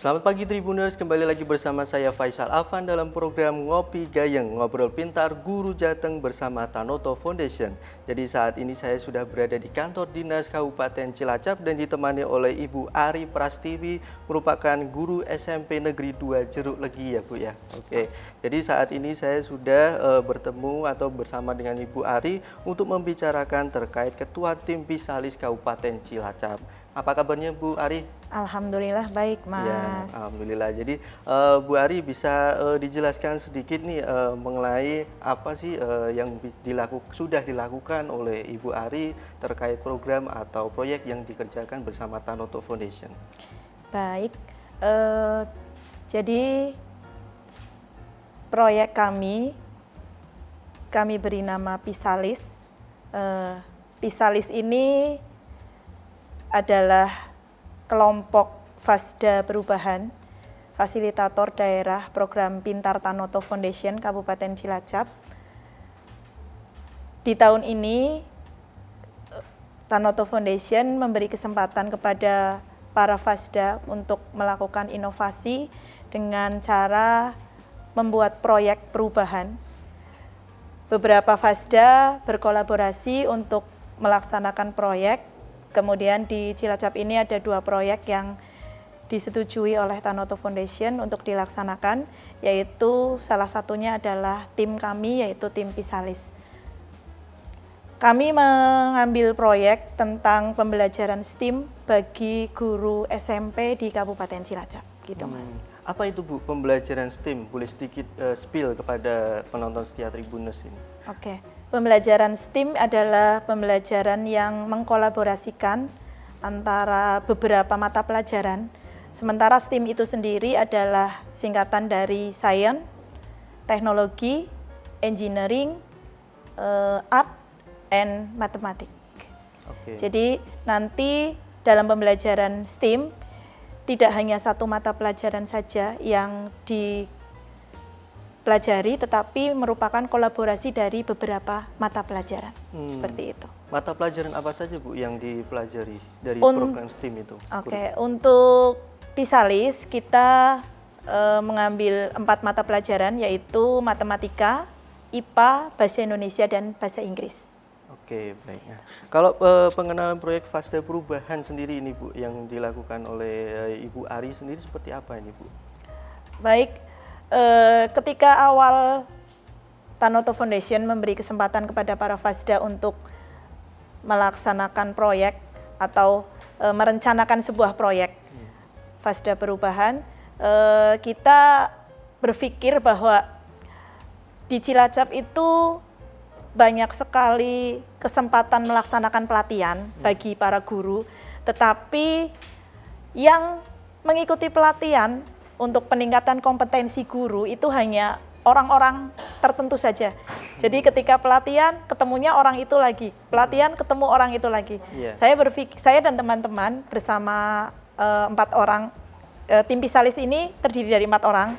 Selamat pagi Tribuners, kembali lagi bersama saya Faisal Afan dalam program Ngopi Gayeng, Ngobrol Pintar Guru Jateng bersama Tanoto Foundation. Jadi saat ini saya sudah berada di kantor dinas Kabupaten Cilacap dan ditemani oleh Ibu Ari Prastiwi, merupakan guru SMP Negeri 2 Jeruk Legi ya Bu ya. Oke, jadi saat ini saya sudah bertemu atau bersama dengan Ibu Ari untuk membicarakan terkait Ketua Tim Pisalis Kabupaten Cilacap. Apa kabarnya Bu Ari? Alhamdulillah baik Mas. Ya, alhamdulillah. Jadi Bu Ari bisa dijelaskan sedikit nih mengenai apa sih yang sudah dilakukan oleh Ibu Ari terkait program atau proyek yang dikerjakan bersama Tanoto Foundation. Baik, jadi proyek kami beri nama Pisalis. Pisalis ini adalah kelompok Fasda Perubahan, fasilitator daerah program Pintar Tanoto Foundation Kabupaten Cilacap. Di tahun ini, Tanoto Foundation memberi kesempatan kepada para Fasda untuk melakukan inovasi dengan cara membuat proyek perubahan. Beberapa Fasda berkolaborasi untuk melaksanakan proyek. Kemudian di Cilacap ini ada 2 proyek yang disetujui oleh Tanoto Foundation untuk dilaksanakan, yaitu salah satunya adalah tim kami, yaitu tim Pisalis. Kami mengambil proyek tentang pembelajaran STEAM bagi guru SMP di Kabupaten Cilacap, gitu Mas. Apa itu Bu, pembelajaran STEAM? Boleh sedikit spill kepada penonton setia Tribuners ini? Oke, pembelajaran STEAM adalah pembelajaran yang mengkolaborasikan antara beberapa mata pelajaran. Sementara STEAM itu sendiri adalah singkatan dari Science, Teknologi, Engineering, Art, and Mathematics. Oke. Jadi nanti dalam pembelajaran STEAM tidak hanya satu mata pelajaran saja yang dipelajari, tetapi merupakan kolaborasi dari beberapa mata pelajaran. Seperti itu. Mata pelajaran apa saja Bu yang dipelajari dari program STEAM itu? Oke, untuk Pisalis kita mengambil 4 mata pelajaran, yaitu matematika, IPA, bahasa Indonesia, dan bahasa Inggris. Oke, baik. Nah, kalau pengenalan proyek Fasda Perubahan sendiri ini Bu, yang dilakukan oleh Ibu Ari sendiri seperti apa ini Bu? Baik, ketika awal Tanoto Foundation memberi kesempatan kepada para Fasda untuk melaksanakan proyek atau merencanakan sebuah proyek Fasda Perubahan, kita berpikir bahwa di Cilacap itu banyak sekali kesempatan melaksanakan pelatihan bagi para guru, tetapi yang mengikuti pelatihan untuk peningkatan kompetensi guru itu hanya orang-orang tertentu saja. Jadi ketika pelatihan ketemunya orang itu lagi, pelatihan ketemu orang itu lagi. Saya berpikir, saya dan teman-teman bersama 4 orang, tim Pisalis ini terdiri dari 4 orang,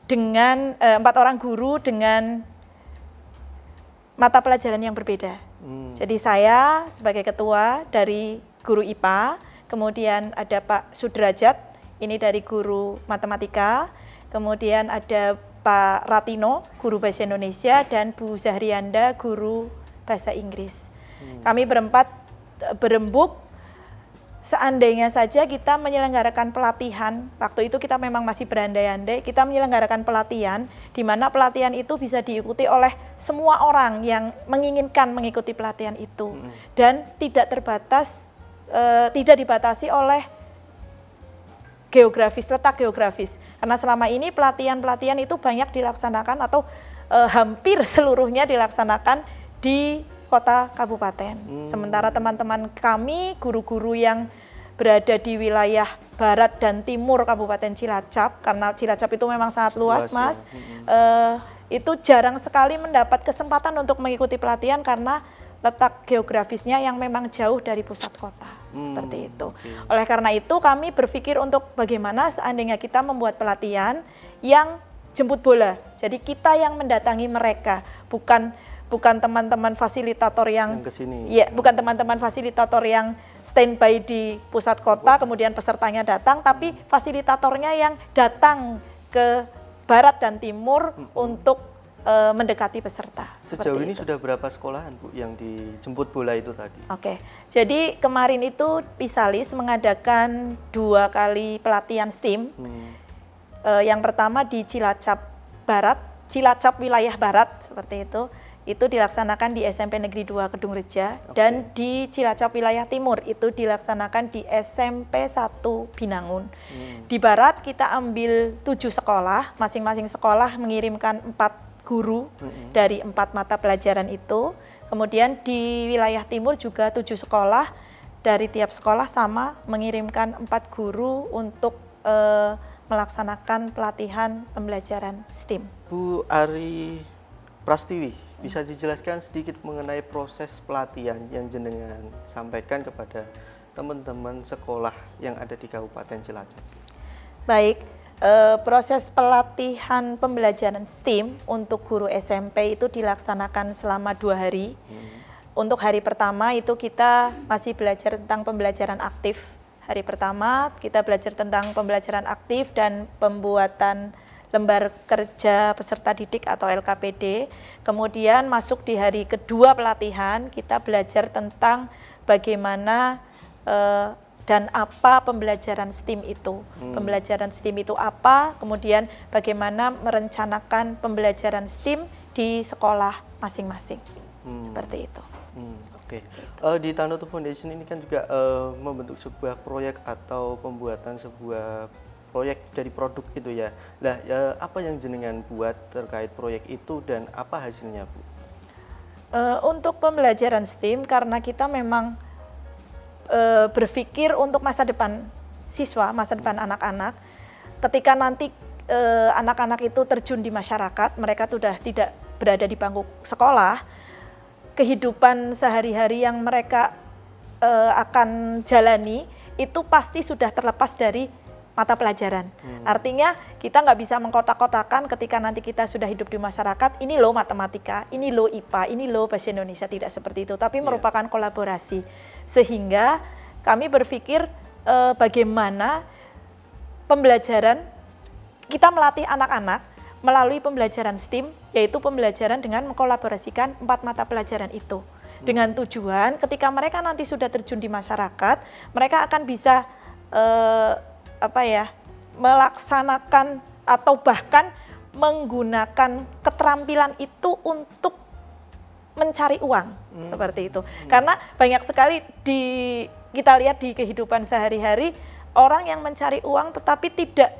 dengan 4 orang guru dengan mata pelajaran yang berbeda. Jadi saya sebagai ketua dari guru IPA, kemudian ada Pak Sudrajat, ini dari guru matematika, kemudian ada Pak Ratino, guru bahasa Indonesia, dan Bu Zahrianda, guru bahasa Inggris. Kami berempat berembuk. Seandainya saja kita menyelenggarakan pelatihan, waktu itu kita memang masih berandai-andai, kita menyelenggarakan pelatihan, di mana pelatihan itu bisa diikuti oleh semua orang yang menginginkan mengikuti pelatihan itu. Dan tidak terbatas, tidak dibatasi oleh geografis, letak geografis. Karena selama ini pelatihan-pelatihan itu banyak dilaksanakan atau hampir seluruhnya dilaksanakan di kota kabupaten. Sementara teman-teman kami, guru-guru yang berada di wilayah barat dan timur Kabupaten Cilacap, karena Cilacap itu memang sangat luas Mas, itu jarang sekali mendapat kesempatan untuk mengikuti pelatihan karena letak geografisnya yang memang jauh dari pusat kota. Seperti itu. Oleh karena itu kami berpikir untuk bagaimana seandainya kita membuat pelatihan yang jemput bola. Jadi kita yang mendatangi mereka, bukan teman-teman fasilitator yang kesini. Ya, bukan teman-teman fasilitator yang standby di pusat kota, kemudian pesertanya datang, tapi fasilitatornya yang datang ke barat dan timur untuk mendekati peserta. Sejauh ini sudah berapa sekolahan Bu yang dijemput bola itu tadi? Oke, jadi kemarin itu Pisalis mengadakan 2 kali pelatihan STEAM. Yang pertama di Cilacap Barat, Cilacap wilayah Barat seperti itu dilaksanakan di SMP Negeri 2 Kedung Reja, dan di Cilacap wilayah Timur itu dilaksanakan di SMP 1 Binangun. Di Barat kita ambil 7 sekolah, masing-masing sekolah mengirimkan 4 guru dari 4 mata pelajaran itu. Kemudian di wilayah Timur juga 7 sekolah, dari tiap sekolah sama mengirimkan 4 guru untuk melaksanakan pelatihan pembelajaran STEAM. Bu Ari Prastiwi, bisa dijelaskan sedikit mengenai proses pelatihan yang jenengan sampaikan kepada teman-teman sekolah yang ada di Kabupaten Cilacap? Baik, proses pelatihan pembelajaran STEAM untuk guru SMP itu dilaksanakan selama 2 hari. Untuk hari pertama itu kita masih belajar tentang pembelajaran aktif. Hari pertama kita belajar tentang pembelajaran aktif dan pembuatan lembar kerja peserta didik atau LKPD. Kemudian masuk di hari kedua pelatihan, kita belajar tentang bagaimana dan apa pembelajaran STEAM itu. Pembelajaran STEAM itu apa, kemudian bagaimana merencanakan pembelajaran STEAM di sekolah masing-masing. Seperti itu. Oke. Di Tanoto Foundation ini kan juga membentuk sebuah proyek atau pembuatan sebuah proyek dari produk gitu ya. Nah, apa yang jenengan buat terkait proyek itu dan apa hasilnya, Bu? Untuk pembelajaran STEAM, karena kita memang berpikir untuk masa depan siswa, masa depan anak-anak. Ketika nanti anak-anak itu terjun di masyarakat, mereka sudah tidak berada di bangku sekolah, kehidupan sehari-hari yang mereka akan jalani itu pasti sudah terlepas dari mata pelajaran. Artinya kita nggak bisa mengkotak-kotakan ketika nanti kita sudah hidup di masyarakat, ini loh matematika, ini loh IPA, ini loh bahasa Indonesia, tidak seperti itu, tapi merupakan kolaborasi. Sehingga kami berpikir bagaimana pembelajaran, kita melatih anak-anak melalui pembelajaran STEAM, yaitu pembelajaran dengan mengkolaborasikan 4 mata pelajaran itu. Dengan tujuan ketika mereka nanti sudah terjun di masyarakat, mereka akan bisa melaksanakan atau bahkan menggunakan keterampilan itu untuk mencari uang, seperti itu. Karena banyak sekali kita lihat di kehidupan sehari-hari, orang yang mencari uang tetapi tidak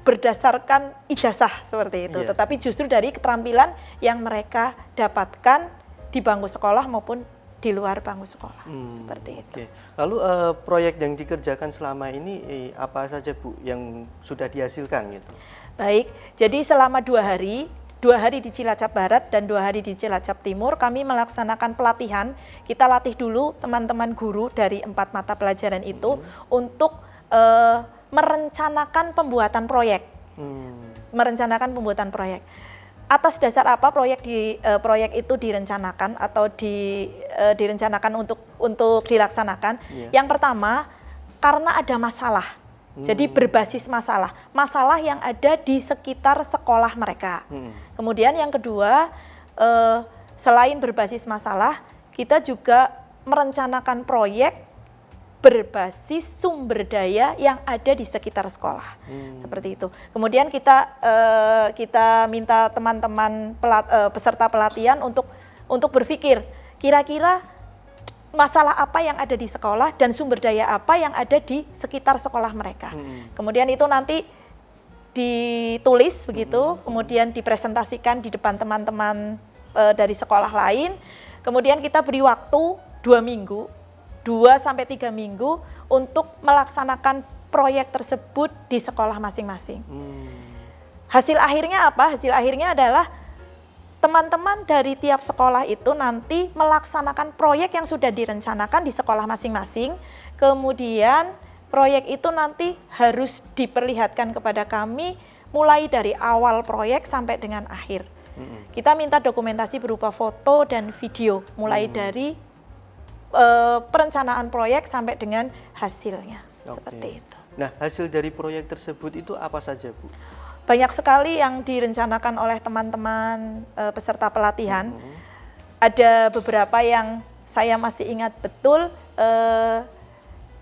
berdasarkan ijazah seperti itu, tetapi justru dari keterampilan yang mereka dapatkan di bangku sekolah maupun di luar bangku sekolah, seperti itu. Lalu proyek yang dikerjakan selama ini apa saja Bu yang sudah dihasilkan gitu? Baik, jadi selama 2 hari di Cilacap Barat dan 2 hari di Cilacap Timur, kami melaksanakan pelatihan. Kita latih dulu teman-teman guru dari 4 mata pelajaran itu untuk merencanakan pembuatan proyek. Merencanakan pembuatan proyek. Atas dasar apa proyek itu direncanakan atau direncanakan untuk dilaksanakan? Yang pertama, karena ada masalah. Jadi berbasis masalah yang ada di sekitar sekolah mereka. Kemudian yang kedua, selain berbasis masalah, kita juga merencanakan proyek berbasis sumber daya yang ada di sekitar sekolah, seperti itu. Kemudian kita minta teman-teman peserta pelatihan untuk berpikir kira-kira masalah apa yang ada di sekolah dan sumber daya apa yang ada di sekitar sekolah mereka. Kemudian itu nanti ditulis begitu, kemudian dipresentasikan di depan teman-teman dari sekolah lain. Kemudian kita beri waktu 2 minggu. 2-3 minggu untuk melaksanakan proyek tersebut di sekolah masing-masing. Hasil akhirnya apa? Hasil akhirnya adalah teman-teman dari tiap sekolah itu nanti melaksanakan proyek yang sudah direncanakan di sekolah masing-masing. Kemudian proyek itu nanti harus diperlihatkan kepada kami mulai dari awal proyek sampai dengan akhir. Kita minta dokumentasi berupa foto dan video mulai dari perencanaan proyek sampai dengan hasilnya. Seperti itu. Nah, hasil dari proyek tersebut itu apa saja, Bu? Banyak sekali yang direncanakan oleh teman-teman peserta pelatihan. Ada beberapa yang saya masih ingat betul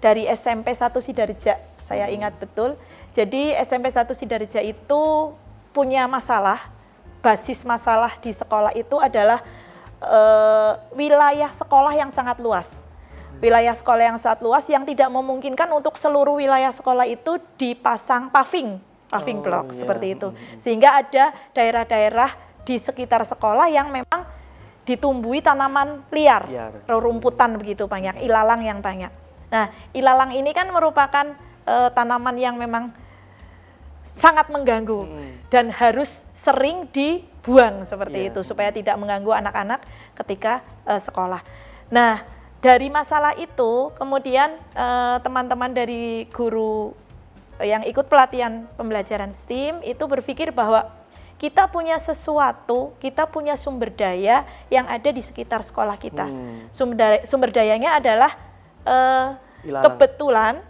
dari SMP 1 Sidareja, saya ingat betul. Jadi SMP 1 Sidareja itu punya masalah, basis masalah di sekolah itu adalah wilayah sekolah yang sangat luas. Wilayah sekolah yang sangat luas yang tidak memungkinkan untuk seluruh wilayah sekolah itu dipasang paving block seperti itu. Sehingga ada daerah-daerah di sekitar sekolah yang memang ditumbuhi tanaman liar, rerumputan begitu banyak, ilalang yang banyak. Nah, ilalang ini kan merupakan tanaman yang memang sangat mengganggu dan harus sering dibuang seperti itu supaya tidak mengganggu anak-anak ketika sekolah. Nah, dari masalah itu kemudian teman-teman dari guru yang ikut pelatihan pembelajaran STEAM itu berpikir bahwa kita punya sesuatu, kita punya sumber daya yang ada di sekitar sekolah kita. Sumber dayanya adalah kebetulan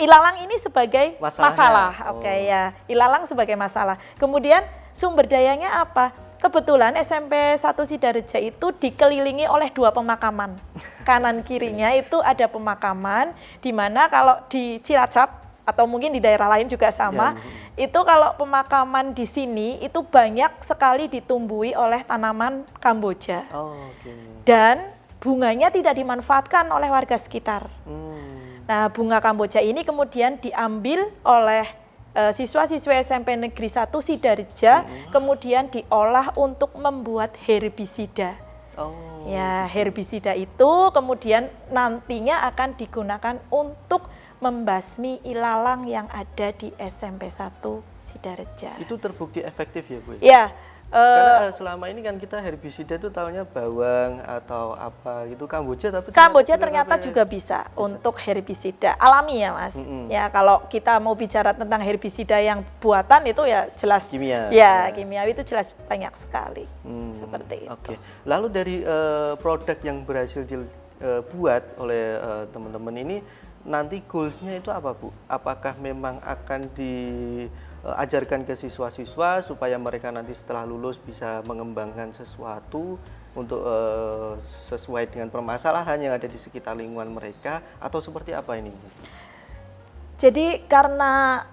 ilalang ini sebagai masalah. Oke, ya, ilalang sebagai masalah. Kemudian sumber dayanya apa? Kebetulan SMP 1 Sidareja itu dikelilingi oleh 2 pemakaman. Kanan kirinya itu ada pemakaman, di mana kalau di Cilacap atau mungkin di daerah lain juga sama, itu kalau pemakaman di sini itu banyak sekali ditumbuhi oleh tanaman Kamboja. Dan bunganya tidak dimanfaatkan oleh warga sekitar. Nah, bunga Kamboja ini kemudian diambil oleh siswa-siswa SMP Negeri 1 Sidareja, kemudian diolah untuk membuat herbisida. Ya, herbisida itu kemudian nantinya akan digunakan untuk membasmi ilalang yang ada di SMP 1 Sidareja. Itu terbukti efektif ya, Bu? Ya. Karena selama ini kan kita herbisida itu tahunya bawang atau apa gitu, Kamboja, tapi Kamboja ternyata juga bisa untuk herbisida alami ya, Mas. Ya, kalau kita mau bicara tentang herbisida yang buatan itu ya jelas kimia. Ya, kimiawi itu jelas banyak sekali. Seperti itu. Oke. Lalu dari produk yang berhasil dibuat oleh teman-teman ini, nanti goals-nya itu apa, Bu? Apakah memang akan diajarkan ke siswa-siswa supaya mereka nanti setelah lulus bisa mengembangkan sesuatu untuk sesuai dengan permasalahan yang ada di sekitar lingkungan mereka, atau seperti apa ini? Jadi karena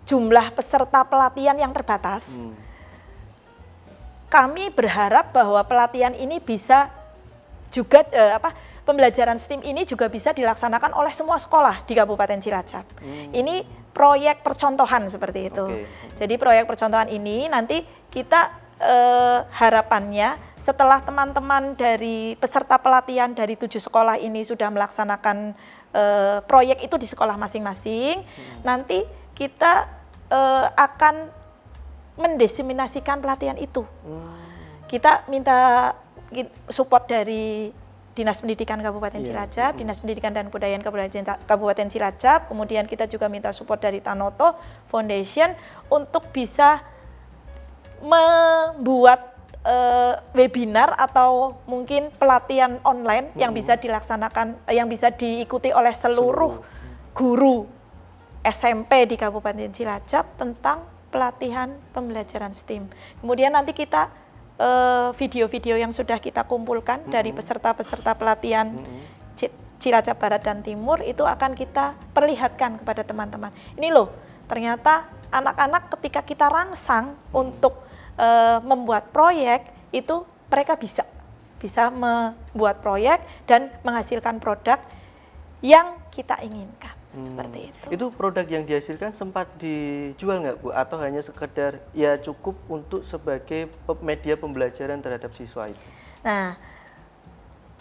jumlah peserta pelatihan yang terbatas, kami berharap bahwa pelatihan ini bisa juga pembelajaran STEAM ini juga bisa dilaksanakan oleh semua sekolah di Kabupaten Cilacap. Ini proyek percontohan seperti itu. Jadi proyek percontohan ini nanti kita harapannya setelah teman-teman dari peserta pelatihan dari 7 sekolah ini sudah melaksanakan proyek itu di sekolah masing-masing, nanti kita akan mendiseminasikan pelatihan itu. Kita minta support dari Dinas Pendidikan Kabupaten Cilacap, Dinas Pendidikan dan Kebudayaan Kabupaten Cilacap, kemudian kita juga minta support dari Tanoto Foundation untuk bisa membuat webinar atau mungkin pelatihan online yang bisa dilaksanakan, yang bisa diikuti oleh seluruh guru SMP di Kabupaten Cilacap tentang pelatihan pembelajaran STEAM. Kemudian nanti kita video-video yang sudah kita kumpulkan dari peserta-peserta pelatihan Cilacap Barat dan Timur itu akan kita perlihatkan kepada teman-teman. Ini loh, ternyata anak-anak ketika kita rangsang untuk membuat proyek itu mereka bisa membuat proyek dan menghasilkan produk yang kita inginkan. Seperti itu. Itu produk yang dihasilkan sempat dijual nggak, Bu? Atau hanya sekedar ya cukup untuk sebagai media pembelajaran terhadap siswa itu? Nah,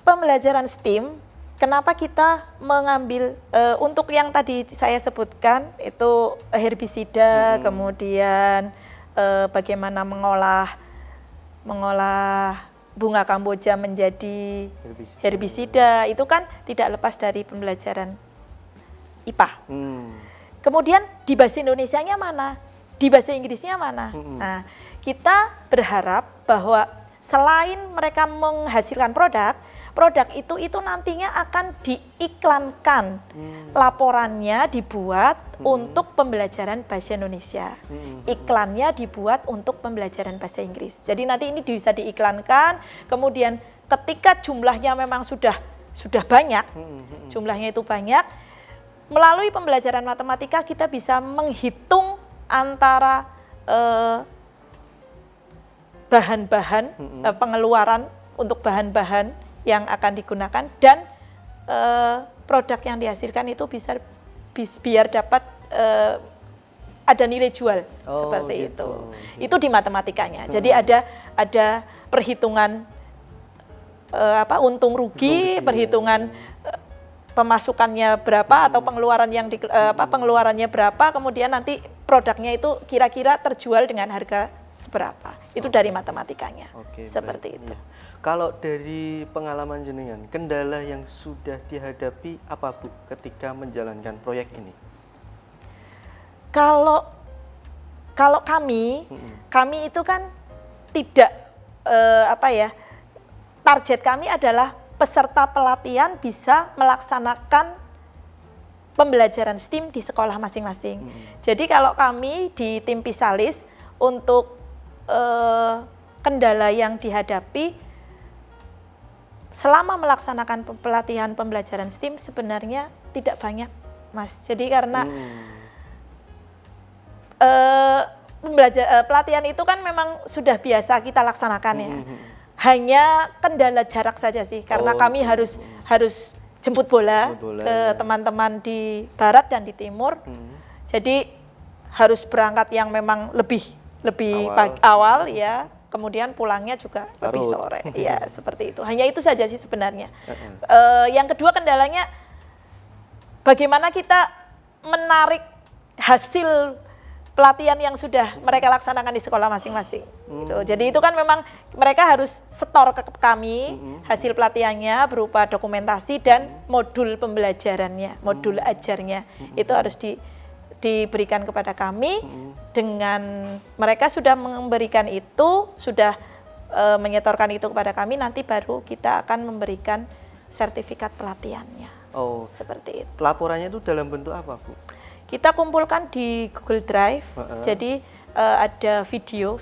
pembelajaran STEAM, kenapa kita mengambil untuk yang tadi saya sebutkan itu herbisida, kemudian bagaimana mengolah bunga Kamboja menjadi herbisida, itu kan tidak lepas dari pembelajaran IPA. Kemudian di bahasa Indonesianya mana? Di bahasa Inggrisnya mana? Nah, kita berharap bahwa selain mereka menghasilkan produk, produk itu nantinya akan diiklankan. Laporannya dibuat untuk pembelajaran bahasa Indonesia. Iklannya dibuat untuk pembelajaran bahasa Inggris. Jadi nanti ini bisa diiklankan, kemudian ketika jumlahnya memang sudah banyak, jumlahnya itu banyak, melalui pembelajaran matematika kita bisa menghitung antara bahan-bahan pengeluaran untuk bahan-bahan yang akan digunakan dan produk yang dihasilkan itu bisa biar dapat ada nilai jual seperti gitu. Itu di matematikanya. Jadi ada perhitungan untung rugi, perhitungan pemasukannya berapa atau pengeluaran yang pengeluarannya berapa, kemudian nanti produknya itu kira-kira terjual dengan harga seberapa. Itu dari matematikanya. Seperti itu. Iya. Kalau dari pengalaman jenengan, kendala yang sudah dihadapi apa Bu ketika menjalankan proyek ini? Kalau kami itu kan tidak target kami adalah peserta pelatihan bisa melaksanakan pembelajaran STEAM di sekolah masing-masing. Jadi kalau kami di tim Pisalis untuk kendala yang dihadapi selama melaksanakan pelatihan pembelajaran STEAM sebenarnya tidak banyak, Mas. Jadi karena pelatihan itu kan memang sudah biasa kita laksanakan ya. Hanya kendala jarak saja sih, karena kami harus jemput bola ke teman-teman di barat dan di timur. Jadi harus berangkat yang memang lebih awal ya. Kemudian pulangnya juga lebih sore, ya seperti itu. Hanya itu saja sih sebenarnya. Yang kedua kendalanya, bagaimana kita menarik hasil pelatihan yang sudah mereka laksanakan di sekolah masing-masing. Gitu. Jadi itu kan memang mereka harus setor ke kami hasil pelatihannya berupa dokumentasi dan modul pembelajarannya, modul ajarnya. Itu harus diberikan kepada kami. Dengan mereka sudah memberikan itu, sudah menyetorkan itu kepada kami, nanti baru kita akan memberikan sertifikat pelatihannya. Seperti itu. Laporannya itu dalam bentuk apa, Bu? Kita kumpulkan di Google Drive. Jadi ada video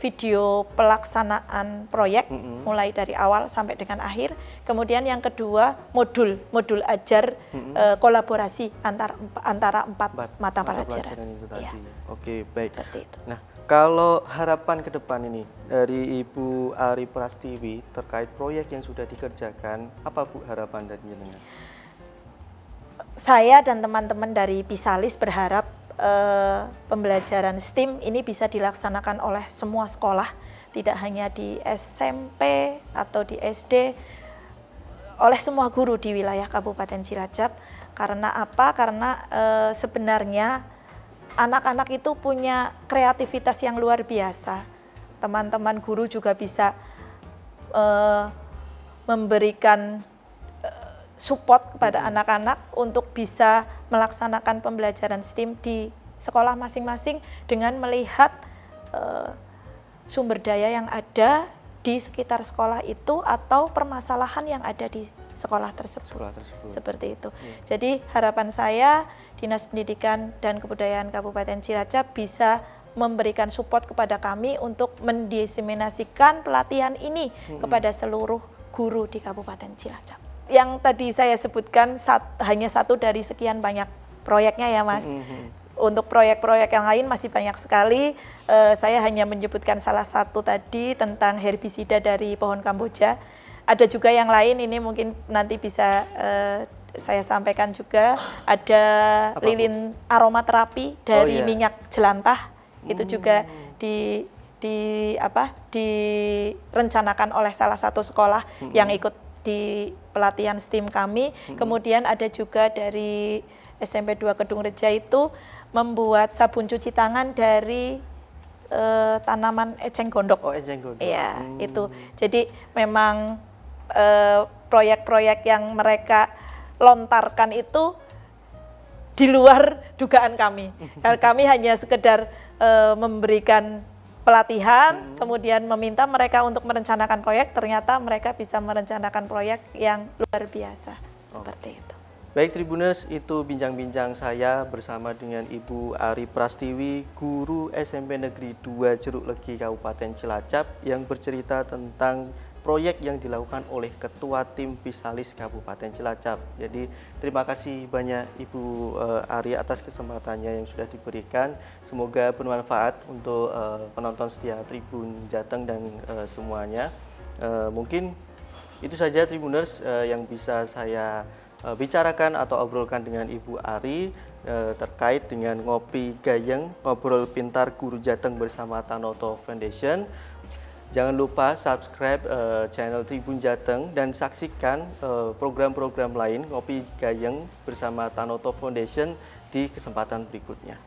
pelaksanaan proyek mulai dari awal sampai dengan akhir. Kemudian yang kedua modul ajar kolaborasi antara empat mata pelajaran. Itu tadi. Ya. Oke, baik. Seperti itu. Nah, kalau harapan ke depan ini dari Ibu Ari Prastiwi terkait proyek yang sudah dikerjakan, apa Bu harapan dari jenengan? Saya dan teman-teman dari Pisalis berharap pembelajaran STEAM ini bisa dilaksanakan oleh semua sekolah, tidak hanya di SMP atau di SD, oleh semua guru di wilayah Kabupaten Cilacap. Karena apa? Karena sebenarnya anak-anak itu punya kreativitas yang luar biasa. Teman-teman guru juga bisa memberikan support kepada anak-anak untuk bisa melaksanakan pembelajaran STEAM di sekolah masing-masing dengan melihat sumber daya yang ada di sekitar sekolah itu atau permasalahan yang ada di sekolah tersebut. Seperti itu. Jadi harapan saya Dinas Pendidikan dan Kebudayaan Kabupaten Cilacap bisa memberikan support kepada kami untuk mendiseminasikan pelatihan ini kepada seluruh guru di Kabupaten Cilacap. Yang tadi saya sebutkan hanya satu dari sekian banyak proyeknya ya Mas. Untuk proyek-proyek yang lain masih banyak sekali. Saya hanya menyebutkan salah satu tadi tentang herbisida dari pohon Kamboja. Ada juga yang lain, ini mungkin nanti bisa saya sampaikan juga. Ada lilin aromaterapi dari minyak jelantah. Itu juga direncanakan oleh salah satu sekolah yang ikut di pelatihan STEAM kami. Kemudian ada juga dari SMP 2 Kedung Reja itu membuat sabun cuci tangan dari tanaman eceng gondok. Eceng gondok. Iya, itu. Jadi memang proyek-proyek yang mereka lontarkan itu di luar dugaan kami. Kami hanya sekedar memberikan pelatihan, kemudian meminta mereka untuk merencanakan proyek, ternyata mereka bisa merencanakan proyek yang luar biasa, seperti itu. Baik Tribuners, itu bincang-bincang saya bersama dengan Ibu Ari Prastiwi, guru SMP Negeri 2 Jeruk Legi Kabupaten Cilacap yang bercerita tentang proyek yang dilakukan oleh Ketua Tim Fisalis Kabupaten Cilacap. Jadi terima kasih banyak Ibu Ari atas kesempatannya yang sudah diberikan. Semoga bermanfaat untuk penonton setia Tribun Jateng dan semuanya. Mungkin itu saja Tribuners yang bisa saya bicarakan atau obrolkan dengan Ibu Ari terkait dengan Ngopi Gayeng, Ngobrol Pintar Guru Jateng bersama Tanoto Foundation. Jangan lupa subscribe channel Tribun Jateng dan saksikan program-program lain Ngopi Gayeng bersama Tanoto Foundation di kesempatan berikutnya.